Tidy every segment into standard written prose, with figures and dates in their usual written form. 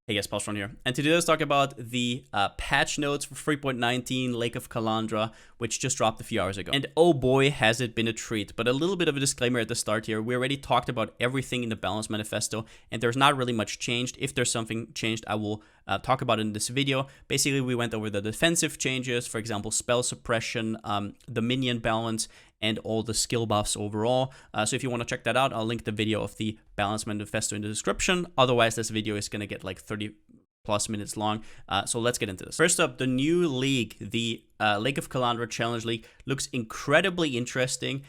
Hey guys, Paulstron here, and today let's talk about the patch notes for 3.19 Lake of Kalandra, which just dropped a few hours ago. And oh boy, has it been a treat. But a little bit of a disclaimer at the start here. We already talked about everything in the Balance Manifesto, and there's not really much changed. If there's something changed, I will talk about it in this video. Basically, we went over the defensive changes, for example, spell suppression, the minion balance, and all the skill buffs overall. So if you want to check that out, I'll link the video of the Balance Manifesto in the description. Otherwise, this video is going to get like 30+ minutes long. So let's get into this. First up, the new league, the Lake of Kalandra Challenge League, looks incredibly interesting.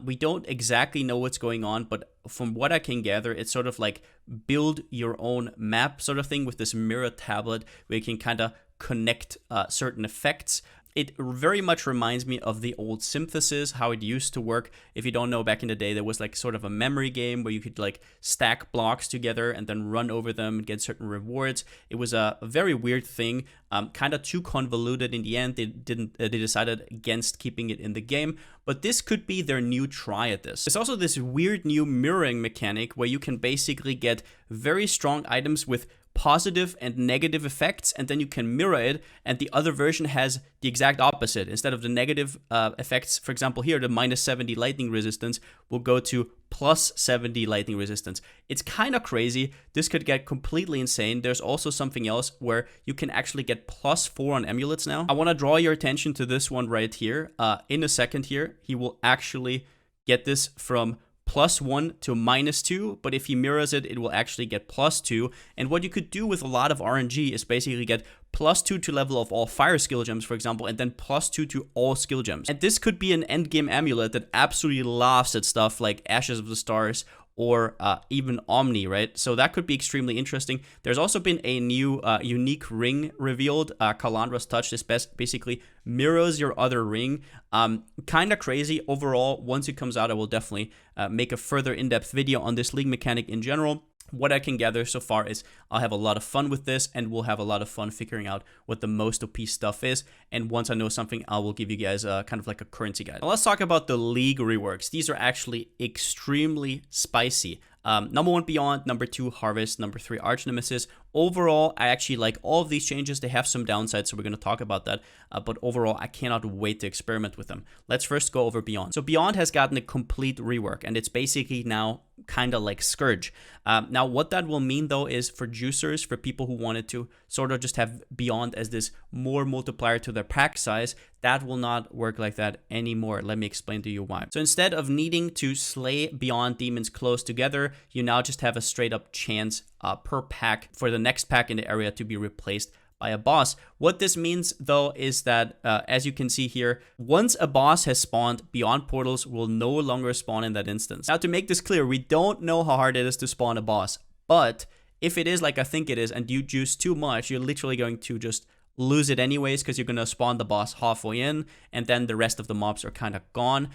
We don't exactly know what's going on, but from what I can gather, it's sort of like build your own map sort of thing with this mirror tablet where you can kind of connect certain effects. It very much reminds me of the old Synthesis, how it used to work. If you don't know, back in the day, there was like sort of a memory game where you could like stack blocks together and then run over them and get certain rewards. It was a very weird thing, kind of too convoluted in the end. They decided against keeping it in the game, but this could be their new try at this. There's also this weird new mirroring mechanic where you can basically get very strong items with positive and negative effects, and then you can mirror it, and the other version has the exact opposite. Instead of the negative effects, for example here, the -70 lightning resistance will go to +70 lightning resistance. It's kind of crazy. This could get completely insane. There's also something else where you can actually get +4 on amulets now. I want to draw your attention to this one right here. In a second here, he will actually get this from +1 to -2, but if he mirrors it, it will actually get +2. And what you could do with a lot of RNG is basically get +2 to level of all fire skill gems, for example, and then +2 to all skill gems. And this could be an endgame amulet that absolutely laughs at stuff like Ashes of the Stars or even Omni, right? So that could be extremely interesting. There's also been a new unique ring revealed. Kalandra's Touch. This basically mirrors your other ring. Kind of crazy overall. Once it comes out, I will definitely make a further in-depth video on this league mechanic in general. What I can gather so far is I'll have a lot of fun with this, and we'll have a lot of fun figuring out what the most OP stuff is. And once I know something, I will give you guys kind of like a currency guide. Now let's talk about the league reworks. These are actually extremely spicy. Number 1, Beyond. Number 2, Harvest. Number 3, Archnemesis. Overall, I actually like all of these changes. They have some downsides, so we're going to talk about that. But overall, I cannot wait to experiment with them. Let's first go over Beyond. So Beyond has gotten a complete rework, and it's basically now kind of like Scourge. Now, what that will mean, though, is for juicers, for people who wanted to sort of just have Beyond as this more multiplier to their pack size, that will not work like that anymore. Let me explain to you why. So instead of needing to slay Beyond demons close together, you now just have a straight up chance per pack for the next pack in the area to be replaced by a boss. What this means, though, is that as you can see here, once a boss has spawned, Beyond portals will no longer spawn in that instance. Now, to make this clear, we don't know how hard it is to spawn a boss, but if it is like I think it is and you juice too much, you're literally going to just lose it anyways, because you're going to spawn the boss halfway in, and then the rest of the mobs are kind of gone.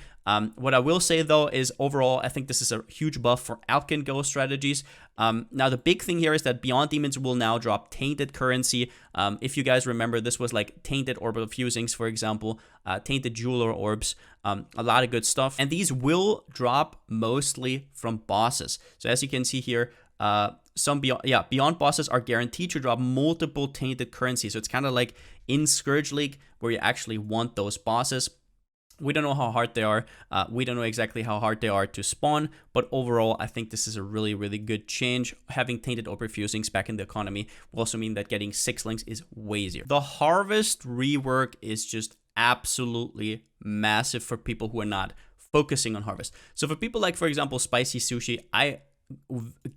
What I will say, though, is overall, I think this is a huge buff for Alkin Go strategies. Now, the big thing here is that Beyond Demons will now drop Tainted currency. If you guys remember, this was like Tainted Orb of Fusings, for example, Tainted Jeweler Orbs, a lot of good stuff. And these will drop mostly from bosses. So as you can see here, some Beyond bosses are guaranteed to drop multiple tainted currency. So it's kind of like in Scourge League where you actually want those bosses. We don't know how hard they are. We don't know exactly how hard they are to spawn, but overall, I think this is a really, really good change. Having Tainted Orb Fusings back in the economy will also mean that getting 6 links is way easier. The Harvest rework is just absolutely massive for people who are not focusing on Harvest. So for people like, for example, Spicy Sushi, I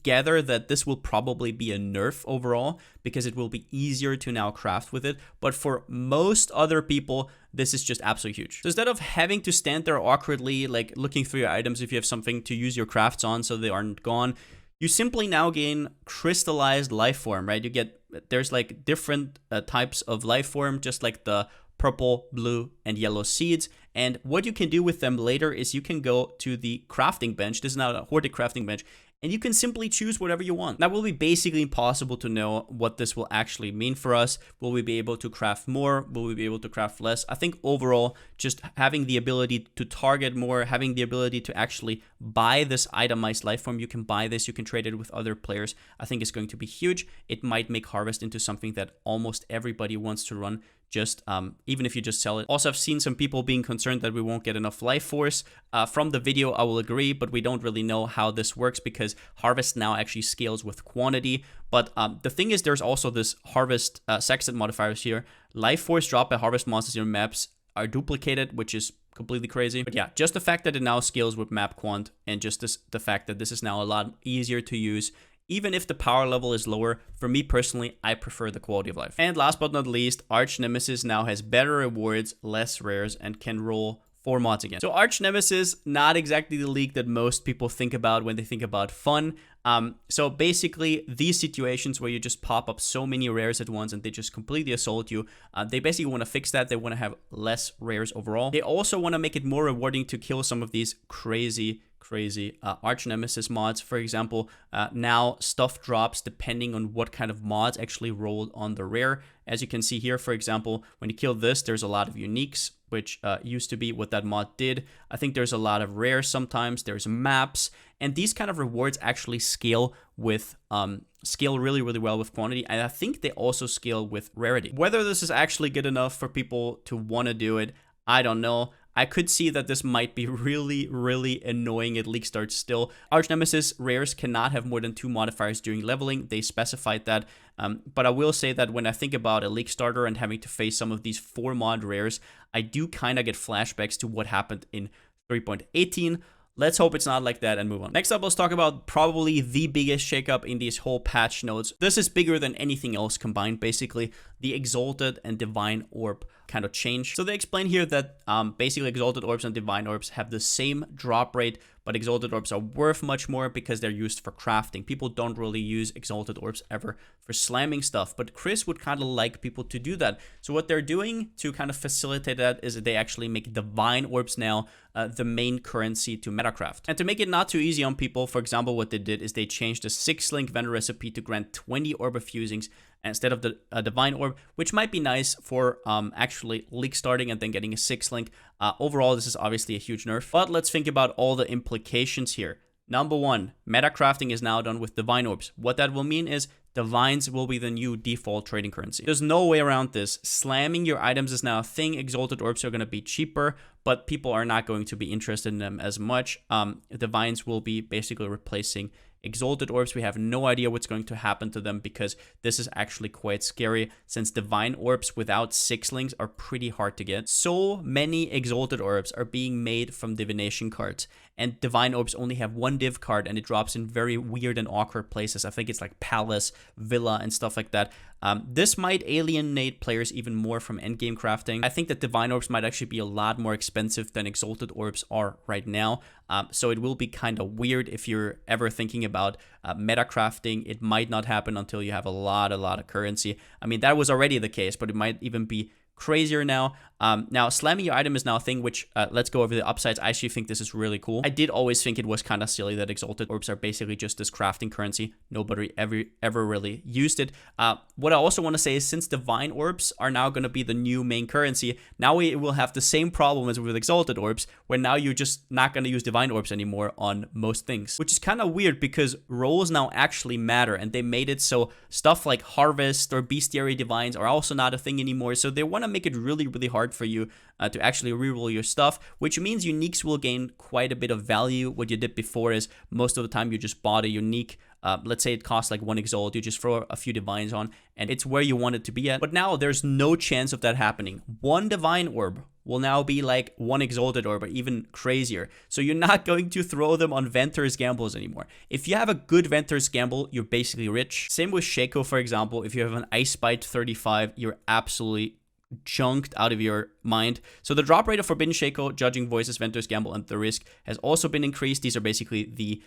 gather that this will probably be a nerf overall because it will be easier to now craft with it. But for most other people, this is just absolutely huge. So instead of having to stand there awkwardly, like looking through your items if you have something to use your crafts on so they aren't gone, you simply now gain crystallized life form, right? There's like different types of life form, just like the purple, blue, and yellow seeds. And what you can do with them later is you can go to the crafting bench. This is now a hoarded crafting bench, and you can simply choose whatever you want. Now, it will be basically impossible to know what this will actually mean for us. Will we be able to craft more? Will we be able to craft less? I think overall, just having the ability to target more, having the ability to actually buy this itemized life form, you can buy this, you can trade it with other players, I think is going to be huge. It might make Harvest into something that almost everybody wants to run, just even if you just sell it. Also, I've seen some people being concerned that we won't get enough life force. From the video, I will agree, but we don't really know how this works because Harvest now actually scales with quantity. But the thing is, there's also this Harvest sextant modifiers here. Life force dropped by Harvest monsters in your maps are duplicated, which is completely crazy. But yeah, just the fact that it now scales with map quant, and just the fact that this is now a lot easier to use. Even if the power level is lower, for me personally, I prefer the quality of life. And last but not least, Archnemesis now has better rewards, less rares, and can roll 4 mods again. So Archnemesis, not exactly the league that most people think about when they think about fun. So basically, these situations where you just pop up so many rares at once and they just completely assault you, they basically want to fix that. They want to have less rares overall. They also want to make it more rewarding to kill some of these crazy Archnemesis mods. For example, now stuff drops depending on what kind of mods actually rolled on the rare. As you can see here, for example, when you kill this, there's a lot of uniques, which used to be what that mod did. I think there's a lot of rares sometimes, there's maps, and these kind of rewards actually scale with scale really well with quantity, and I think they also scale with rarity. Whether this is actually good enough for people to want to do it, I don't know. I could see that this might be really annoying at league starts still. Archnemesis rares cannot have more than 2 modifiers during leveling. They specified that. But I will say that when I think about a league starter and having to face some of these 4 mod rares, I do kind of get flashbacks to what happened in 3.18. Let's hope it's not like that and move on. Next up, let's talk about probably the biggest shakeup in these whole patch notes. This is bigger than anything else combined, basically. The Exalted and Divine Orb kind of change. So they explain here that basically Exalted Orbs and Divine Orbs have the same drop rate, but Exalted Orbs are worth much more because they're used for crafting. People don't really use Exalted Orbs ever for slamming stuff, but Chris would kind of like people to do that. So what they're doing to kind of facilitate that is that they actually make Divine Orbs now the main currency to metacraft. And to make it not too easy on people, for example, what they did is they changed the 6-link vendor recipe to grant 20 Orb of Fusings instead of the Divine Orb, which might be nice for actually league starting and then getting a 6-link. Overall, this is obviously a huge nerf, but let's think about all the implications here. Number 1, metacrafting is now done with Divine Orbs. What that will mean is Divines will be the new default trading currency. There's no way around this. Slamming your items is now a thing. Exalted Orbs are going to be cheaper, but people are not going to be interested in them as much. Divines will be basically replacing Exalted Orbs. We have no idea what's going to happen to them because this is actually quite scary, since Divine Orbs without 6-links are pretty hard to get. So many Exalted Orbs are being made from divination cards, and Divine Orbs only have 1 div card, and it drops in very weird and awkward places. I think it's like Palace, Villa, and stuff like that. This might alienate players even more from endgame crafting. I think that Divine Orbs might actually be a lot more expensive than Exalted Orbs are right now. So it will be kind of weird if you're ever thinking about metacrafting. It might not happen until you have a lot of currency. I mean, that was already the case, but it might even be crazier now. Now, slamming your item is now a thing, which let's go over the upsides. I actually think this is really cool. I did always think it was kind of silly that Exalted Orbs are basically just this crafting currency. Nobody ever really used it. What I also want to say is, since Divine Orbs are now going to be the new main currency, now we will have the same problem as with Exalted Orbs, where now you're just not going to use Divine Orbs anymore on most things, which is kind of weird because rolls now actually matter, and they made it so stuff like Harvest or Bestiary Divines are also not a thing anymore. So they want to make it really hard for you to actually reroll your stuff, which means uniques will gain quite a bit of value. What you did before is most of the time you just bought a unique. Let's say it costs like 1 Exalt, you just throw a few Divines on, and it's where you want it to be at. But now there's no chance of that happening. 1 Divine Orb will now be like 1 Exalted Orb, or even crazier. So you're not going to throw them on Venter's Gambles anymore. If you have a good Venter's Gamble, you're basically rich. Same with Shaco, for example. If you have an Ice Bite 35, you're absolutely chunked out of your mind. So the drop rate of Forbidden Shaco, Judging Voices, Venter's Gamble, and The Risk has also been increased. These are basically the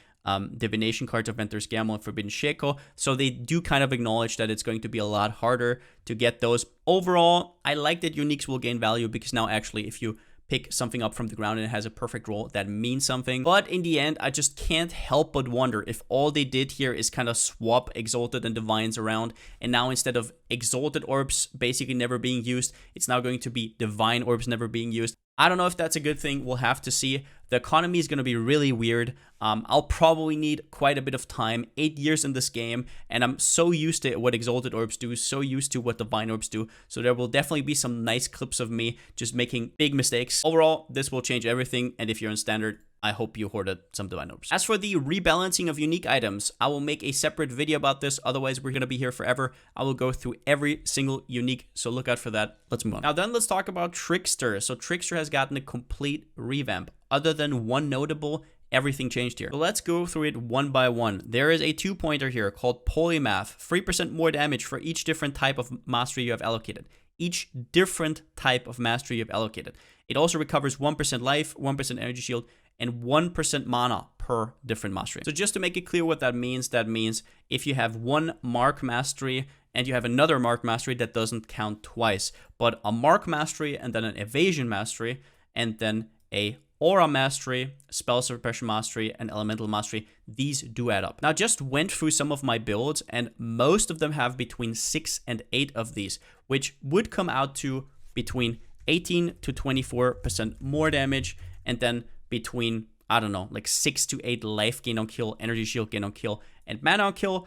divination cards of Venter's Gamble and Forbidden Shaco. So they do kind of acknowledge that it's going to be a lot harder to get those. Overall, I like that uniques will gain value because now actually if you pick something up from the ground and it has a perfect roll, that means something. But in the end, I just can't help but wonder if all they did here is kind of swap Exalted and Divines around, and now instead of Exalted Orbs basically never being used, it's now going to be Divine Orbs never being used. I don't know if that's a good thing. We'll have to see. The economy is going to be really weird. I'll probably need quite a bit of time, 8 years in this game, and I'm so used to what Exalted Orbs do, so used to what Divine Orbs do, so there will definitely be some nice clips of me just making big mistakes. Overall, this will change everything, and if you're in Standard, I hope you hoarded some Divine Orbs. As for the rebalancing of unique items, I will make a separate video about this, otherwise we're going to be here forever. I will go through every single unique, so look out for that. Let's move on. Now then, let's talk about Trickster. So Trickster has gotten a complete revamp. Other than one notable, everything changed here. So let's go through it one by one. There is a 2-pointer here called Polymath, 3% more damage for each different type of mastery you have allocated. Each different type of mastery you have allocated. It also recovers 1% life, 1% energy shield, and 1% mana per different mastery. So just to make it clear what that means if you have one Mark mastery and you have another Mark mastery, that doesn't count twice. But a Mark mastery and then an Evasion mastery and then a Aura mastery, Spell Suppression mastery, and Elemental mastery, these do add up. Now, just went through some of my builds, and most of them have between 6 and 8 of these, which would come out to between 18 to 24% more damage, and then between, I don't know, like 6 to 8 life gain on kill, energy shield gain on kill, and mana on kill.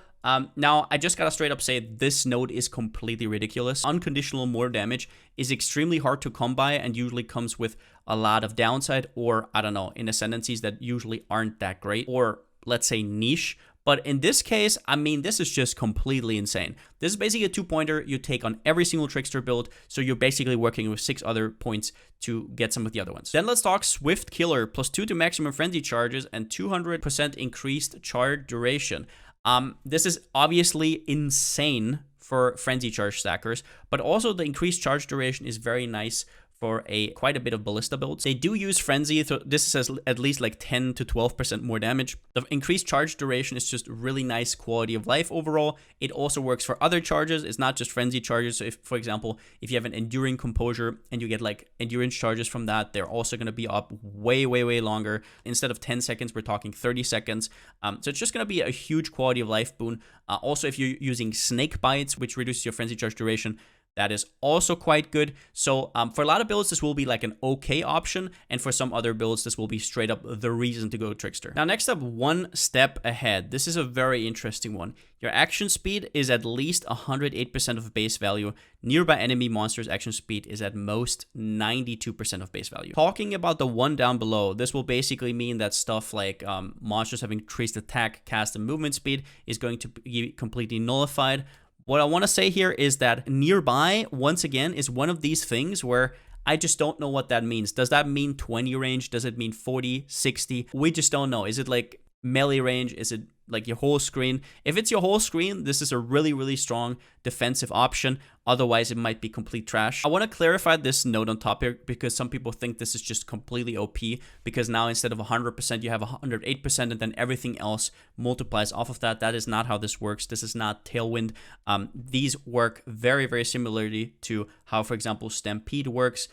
Now, I just gotta straight up say this node is completely ridiculous. Unconditional more damage is extremely hard to come by and usually comes with a lot of downside, or, I don't know, in Ascendancies that usually aren't that great, or let's say niche. But in this case, I mean, this is just completely insane. This is basically a 2-pointer you take on every single Trickster build, so you're basically working with 6 other points to get some of the other ones. Then let's talk Swift Killer, +2 to maximum frenzy charges and 200% increased charge duration. This is obviously insane for frenzy charge stackers, but also the increased charge duration is very nice for quite a bit of ballista builds. They do use frenzy, so this says at least like 10 to 12% more damage. The increased charge duration is just really nice quality of life overall. It also works for other charges. It's not just frenzy charges. So if, for example, if you have an enduring composure and you get like endurance charges from that, they're also going to be up way longer. Instead of 10 seconds, we're talking 30 seconds. So it's just going to be a huge quality of life boon. Also, if you're using snake bites, which reduces your frenzy charge duration, that is also quite good. So for a lot of builds, this will be like an okay option. And for some other builds, this will be straight up the reason to go Trickster. Now, next up, one step ahead. This is a very interesting one. Your action speed is at least 108% of base value. Nearby enemy monsters' action speed is at most 92% of base value. Talking about the one down below, this will basically mean that stuff like monsters having increased attack, cast, and movement speed is going to be completely nullified. What I want to say here is that nearby, once again, is one of these things where I just don't know what that means. Does that mean 20 range? Does it mean 40, 60? We just don't know. Is it like melee range? Is it like your whole screen? If it's your whole screen, this is a really strong defensive option. Otherwise, it might be complete trash. I want to clarify this note on top here because some people think this is just completely OP because now instead of 100%, you have 108% and then everything else multiplies off of that. That is not how this works. This is not Tailwind. These work very similarly to how, for example, Stampede works.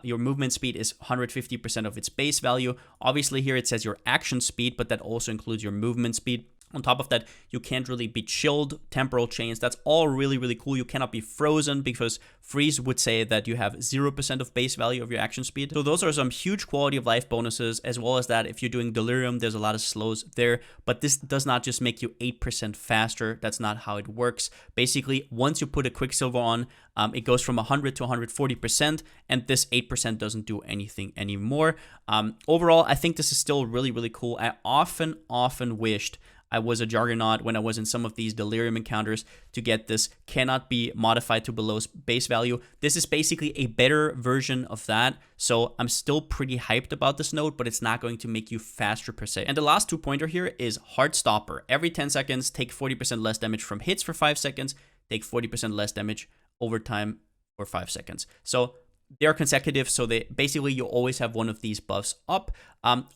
Your movement speed is 150% of its base value. Obviously, here it says your action speed, but that also includes your movement speed. On top of that, you can't really be chilled, temporal chains. That's all really cool. You cannot be frozen because freeze would say that you have 0% of base value of your action speed. So those are some huge quality of life bonuses, as well as that if you're doing delirium, there's a lot of slows there. But this does not just make you 8% faster. That's not how it works. Basically, once you put a Quicksilver on, it goes from 100 to 140%, and this 8% doesn't do anything anymore. Overall, I think this is still really cool. I often wished I was a Juggernaut when I was in some of these Delirium encounters to get this cannot be modified to below base value. This is basically a better version of that. So I'm still pretty hyped about this node, but it's not going to make you faster per se. And the last 2-pointer here is Heartstopper. Every 10 seconds, take 40% less damage from hits for 5 seconds, take 40% less damage over time for 5 seconds. So they're consecutive, so they basically you always have one of these buffs up.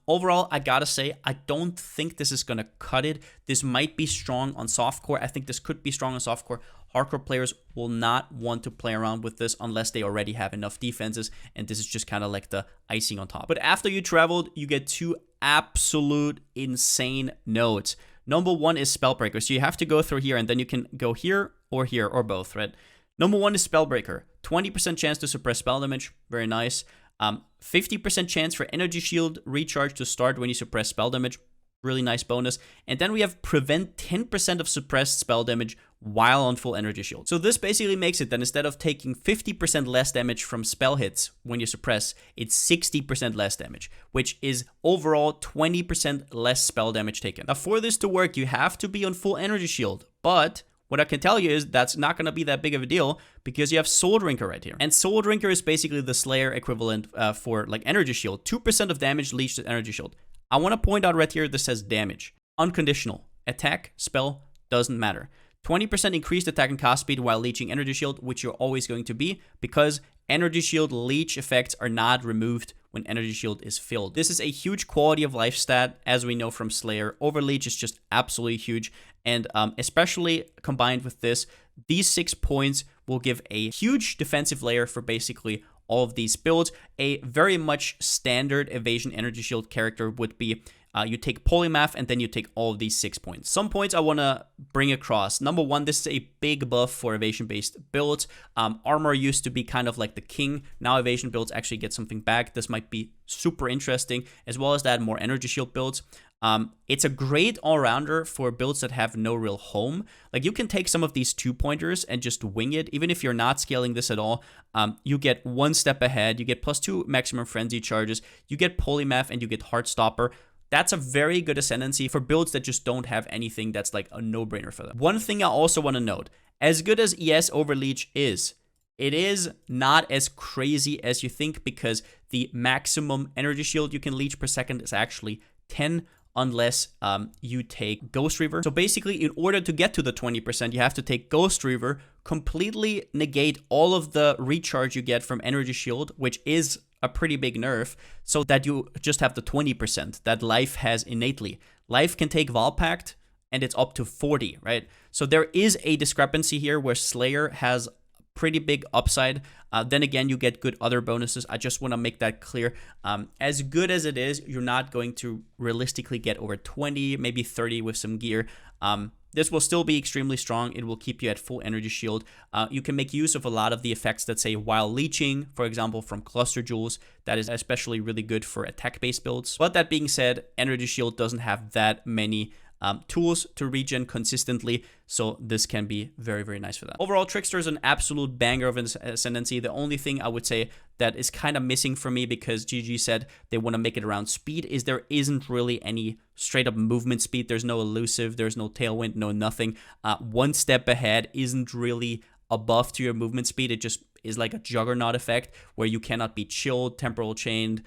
Overall, I gotta say, I don't think this is gonna cut it. This might be strong on softcore. I think this could be strong on softcore. Hardcore players will not want to play around with this unless they already have enough defenses, and this is just kind of like the icing on top. But after you traveled, you get two absolute insane nodes. Number one is Spellbreaker, so you have to go through here, and then you can go here, or both, right? Number one is Spellbreaker. 20% chance to suppress spell damage, very nice. 50% chance for energy shield recharge to start when you suppress spell damage, really nice bonus. And then we have prevent 10% of suppressed spell damage while on full energy shield. So this basically makes it that instead of taking 50% less damage from spell hits when you suppress, it's 60% less damage, which is overall 20% less spell damage taken. Now for this to work, you have to be on full energy shield, but what I can tell you is that's not going to be that big of a deal because you have Soul Drinker right here. And Soul Drinker is basically the Slayer equivalent for like energy shield. 2% of damage leads to energy shield. I want to point out right here, this says damage. Unconditional. Attack, spell, doesn't matter. 20% increased attack and cast speed while leeching energy shield, which you're always going to be because energy shield leech effects are not removed when energy shield is filled. This is a huge quality of life stat, as we know from Slayer. Overleech is just absolutely huge, and especially combined with this, these 6 points will give a huge defensive layer for basically all of these builds. A very much standard evasion energy shield character would be you take Polymath and then you take all of these 6 points. Some points I want to bring across. Number one, this is a big buff for evasion-based builds. Armor used to be kind of like the king. Now evasion builds actually get something back. This might be super interesting, as well as that more energy shield builds. It's a great all-rounder for builds that have no real home. Like you can take some of these 2-pointers and just wing it. Even if you're not scaling this at all, you get one step ahead. You get +2 maximum frenzy charges. You get Polymath and you get Heartstopper. That's a very good Ascendancy for builds that just don't have anything that's like a no-brainer for them. One thing I also want to note, as good as ES Overleech is, it is not as crazy as you think because the maximum energy shield you can leech per second is actually 10 unless you take Ghost Reaver. So basically, in order to get to the 20%, you have to take Ghost Reaver, completely negate all of the recharge you get from energy shield, which is a pretty big nerf, so that you just have the 20% that Life has innately. Life can take Valpact, and it's up to 40, right? So there is a discrepancy here where Slayer has pretty big upside. Then again, you get good other bonuses. I just want to make that clear. As good as it is, you're not going to realistically get over 20, maybe 30 with some gear. This will still be extremely strong. It will keep you at full energy shield. You can make use of a lot of the effects that say while leeching, for example, from Cluster Jewels. That is especially really good for attack-based builds. But that being said, energy shield doesn't have that many tools to regen consistently, so this can be very, very nice for that. Overall, Trickster is an absolute banger of an Ascendancy. The only thing I would say that is kind of missing for me, because GG said they want to make it around speed, is there isn't really any straight up movement speed. There's no elusive, there's no tailwind, no nothing. One step ahead isn't really a buff to your movement speed. It just is like a juggernaut effect where you cannot be chilled, temporal chained,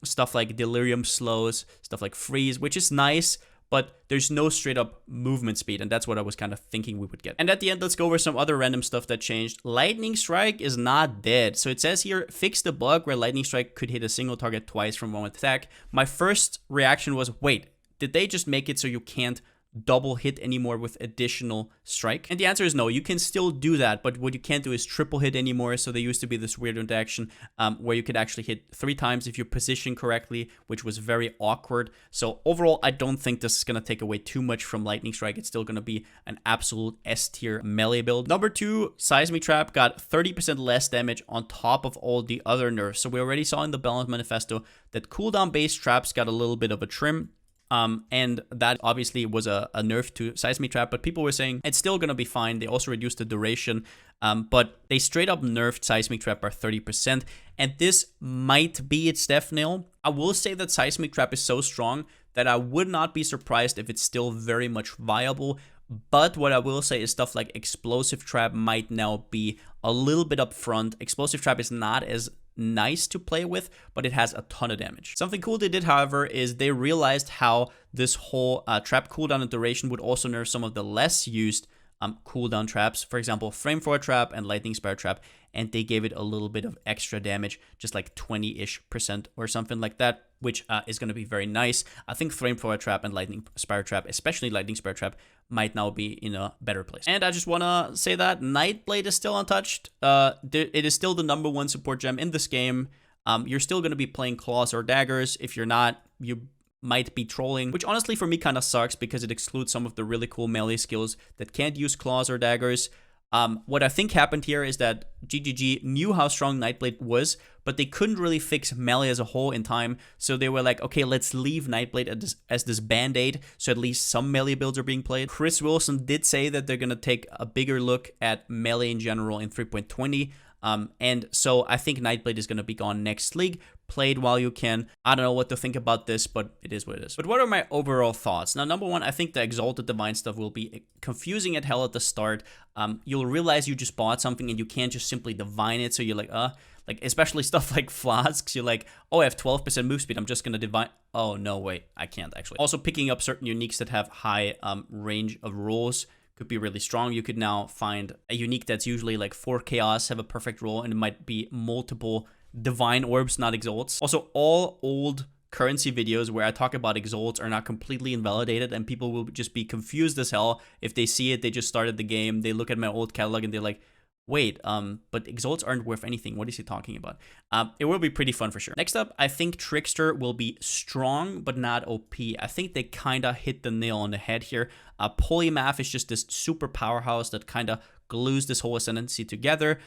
stuff like delirium slows, stuff like freeze, which is nice, but there's no straight up movement speed, and that's what I was kind of thinking we would get. And at the end, let's go over some other random stuff that changed. Lightning Strike is not dead. So it says here, fix the bug where Lightning Strike could hit a single target twice from one attack. My first reaction was, wait, did they just make it so you can't double hit anymore with additional strike? And the answer is no, you can still do that, but what you can't do is triple hit anymore. So there used to be this weird interaction where you could actually hit 3 times if you position correctly, which was very awkward. So overall, I don't think this is going to take away too much from Lightning Strike. It's still going to be an absolute S tier melee build. Number 2, Seismic Trap got 30% less damage on top of all the other nerfs. So we already saw in the Balance Manifesto that cooldown based traps got a little bit of a trim. And that obviously was a nerf to Seismic Trap, but people were saying it's still going to be fine. They also reduced the duration, but they straight up nerfed Seismic Trap by 30%, and this might be its death nail. I will say that Seismic Trap is so strong that I would not be surprised if it's still very much viable, but what I will say is stuff like Explosive Trap might now be a little bit up front. Explosive Trap is not as nice to play with, but it has a ton of damage. Something cool they did, however, is they realized how this whole trap cooldown and duration would also nerf some of the less used cooldown traps, for example, Flamethrower Trap and Lightning Spire Trap, and they gave it a little bit of extra damage, just like 20-ish% or something like that, which is going to be very nice. I think Flamethrower Trap and Lightning Spire Trap, especially Lightning Spire Trap, might now be in a better place. And I just want to say that Nightblade is still untouched. It is still the #1 support gem in this game. You're still going to be playing claws or daggers. If you're not, you might be trolling, which honestly for me kind of sucks because it excludes some of the really cool melee skills that can't use claws or daggers. What I think happened here is that GGG knew how strong Nightblade was, but they couldn't really fix melee as a whole in time. So they were like, okay, let's leave Nightblade as this band-aid, so at least some melee builds are being played. Chris Wilson did say that they're going to take a bigger look at melee in general in 3.20. And so I think Nightblade is going to be gone next league. Played while you can. I don't know what to think about this, but it is what it is. But what are my overall thoughts? Now, #1, I think the Exalted Divine stuff will be confusing at hell at the start. You'll realize you just bought something and you can't just simply divine it. So you're like, especially stuff like Flasks. You're like, oh, I have 12% move speed. I'm just going to divine. Oh, no, wait, I can't actually. Also, picking up certain uniques that have high range of rolls could be really strong. You could now find a unique that's usually like 4 chaos, have a perfect roll, and it might be multiple divine orbs, not exalts. Also, all old currency videos where I talk about exalts are not completely invalidated, and people will just be confused as hell if they see it. They just started the game, they look at my old catalog and they're like, wait, but exalts aren't worth anything. What is he talking about? It will be pretty fun for sure. Next up, I think Trickster will be strong, but not OP. I think they kind of hit the nail on the head here. Polymath is just this super powerhouse that kind of glues this whole Ascendancy together,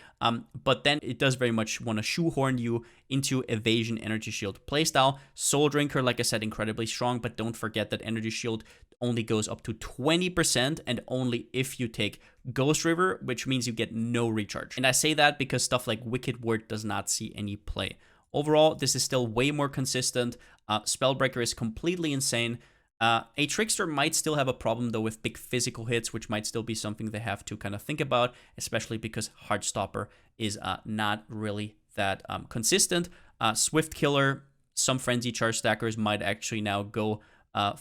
but then it does very much want to shoehorn you into Evasion Energy Shield playstyle. Soul Drinker, like I said, incredibly strong, but don't forget that Energy Shield only goes up to 20% and only if you take Ghost River, which means you get no recharge. And I say that because stuff like Wicked Word does not see any play. Overall, this is still way more consistent. Spellbreaker is completely insane. A Trickster might still have a problem though with big physical hits, which might still be something they have to kind of think about, especially because Heartstopper is not really that consistent. Swift Killer, some Frenzy Charge stackers might actually now go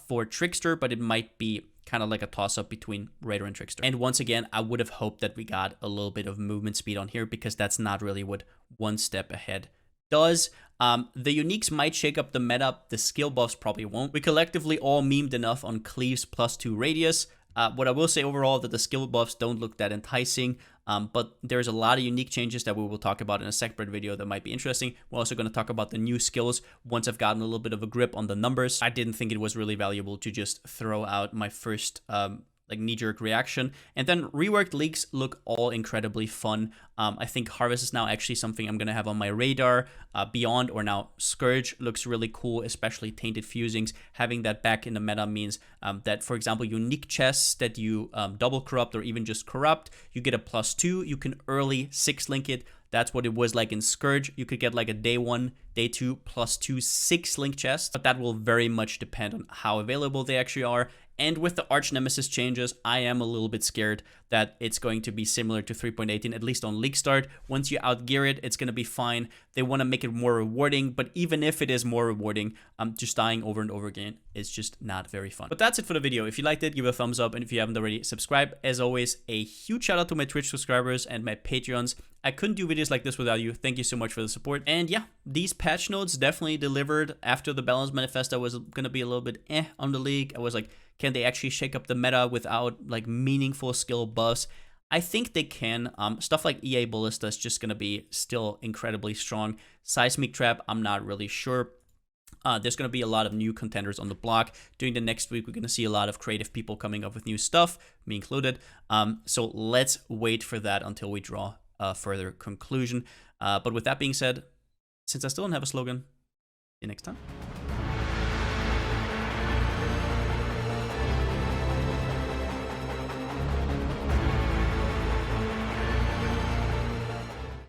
for Trickster, but it might be kind of like a toss-up between Raider and Trickster. And once again, I would have hoped that we got a little bit of movement speed on here because that's not really what one step ahead does. The uniques might shake up the meta, the skill buffs probably won't. We collectively all memed enough on Cleave's +2 radius. What I will say overall that the skill buffs don't look that enticing, but there's a lot of unique changes that we will talk about in a separate video that might be interesting. We're also going to talk about the new skills once I've gotten a little bit of a grip on the numbers. I didn't think it was really valuable to just throw out my first like knee-jerk reaction. And then reworked leaks look all incredibly fun. I think Harvest is now actually something I'm going to have on my radar. Beyond, or now Scourge, looks really cool, especially Tainted Fusings. Having that back in the meta means that, for example, unique chests that you double corrupt or even just corrupt, you get a +2. You can early 6-link it. That's what it was like in Scourge. You could get like a day 1, day 2, +2 6-link chest, but that will very much depend on how available they actually are. And with the Archnemesis changes, I am a little bit scared that it's going to be similar to 3.18, at least on League Start. Once you outgear it, it's going to be fine. They want to make it more rewarding, but even if it is more rewarding, just dying over and over again is just not very fun. But that's it for the video. If you liked it, give it a thumbs up, and if you haven't already, subscribe. As always, a huge shout out to my Twitch subscribers and my Patreons. I couldn't do videos like this without you. Thank you so much for the support. And yeah, these patch notes definitely delivered. After the Balance Manifesto was going to be a little bit on the league. I was like, can they actually shake up the meta without like meaningful skill buffs? I think they can. Stuff like EA Ballista is just going to be still incredibly strong. Seismic Trap, I'm not really sure. There's going to be a lot of new contenders on the block. During the next week, we're going to see a lot of creative people coming up with new stuff, me included. So let's wait for that until we draw a further conclusion. But with that being said, since I still don't have a slogan, see you next time.